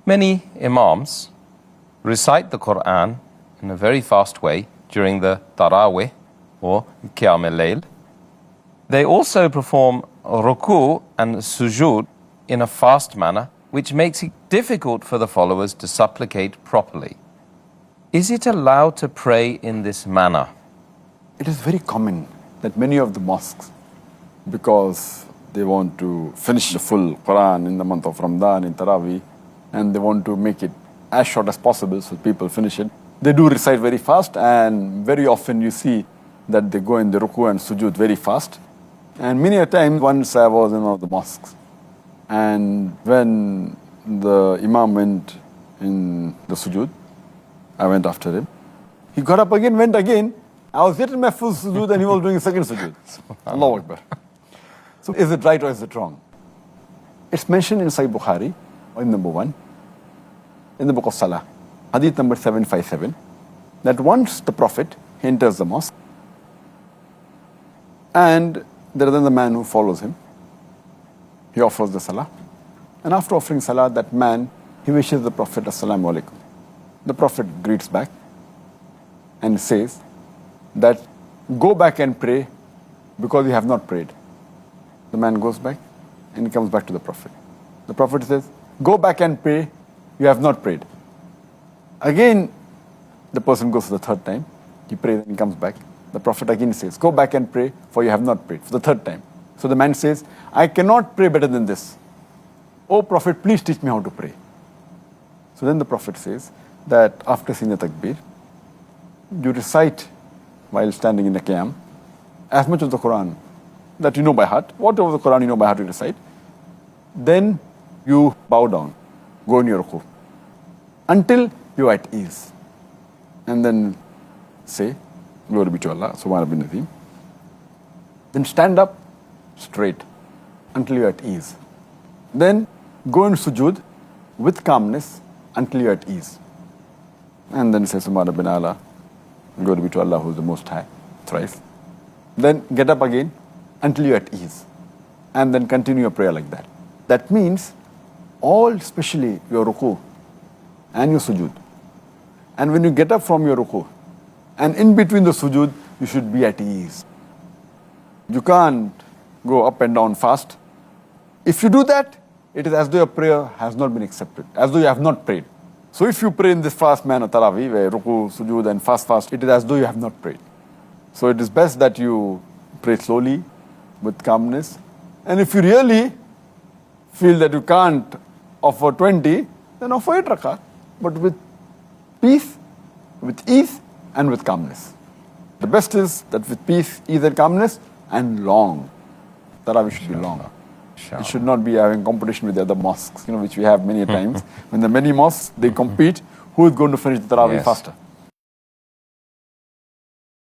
Many imams recite the Quran in a very fast way during the Taraweeh or Qiyam al-Layl. They also perform ruku and sujood in a fast manner, which makes it difficult for the followers to supplicate properly. Is it allowed to pray in this manner? It is very common that many of the mosques, because they want to finish the full Quran in the month of Ramadan, in Taraweeh, and they want to make it as short as possible so people finish it. They do recite very fast, and very often you see that they go in the ruku and sujood very fast. And many a time, once I was in one of the mosques, and when the imam went in the sujood, I went after him. He got up again, went again. I was yet in my full sujood and he was doing a second sujood. Allahu Akbar. So is it right or is it wrong? It's mentioned in Sahih Bukhari, in number 1, in the book of Salah, hadith number 757, that once the Prophet enters the mosque, and there is another man who follows him. He offers the salah. And after offering salah, that man, he wishes the Prophet, Assalamu alaikum. The Prophet greets back and says that, go back and pray because you have not prayed. The man goes back and he comes back to the Prophet. The Prophet says, go back and pray, you have not prayed. Again, the person goes for the third time. He prays and he comes back. The Prophet again says, go back and pray, for you have not prayed, for the third time. So the man says, I cannot pray better than this. Oh Prophet, please teach me how to pray. So then the Prophet says that after saying the takbir, you recite while standing in the qiyam as much of the Quran that you know by heart, whatever the Quran you know by heart you recite. Then you bow down, go in your ruku, until you are at ease. And then say, Glory be to Allah, Subhanahu bin Nazim. Then stand up straight until you are at ease. Then go in sujood with calmness until you are at ease. And then say, Subhanahu bin Allah, Glory be to Allah who is the Most High, thrice. Then get up again until you are at ease. And then continue your prayer like that. That means all, especially your ruku and your sujood. And when you get up from your ruku, and in between the sujood, you should be at ease. You can't go up and down fast. If you do that, it is as though your prayer has not been accepted, as though you have not prayed. So if you pray in this fast manner, Taraweeh, where ruku, sujood and fast, it is as though you have not prayed. So it is best that you pray slowly, with calmness. And if you really feel that you can't offer 20, then offer 8 rakat, but with peace, with ease, and with calmness. The best is that with peace, ease and calmness, and long. Taraweeh should be long. It should not be having competition with the other mosques, which we have many times. When there are many mosques, they compete who is going to finish the Taraweeh faster.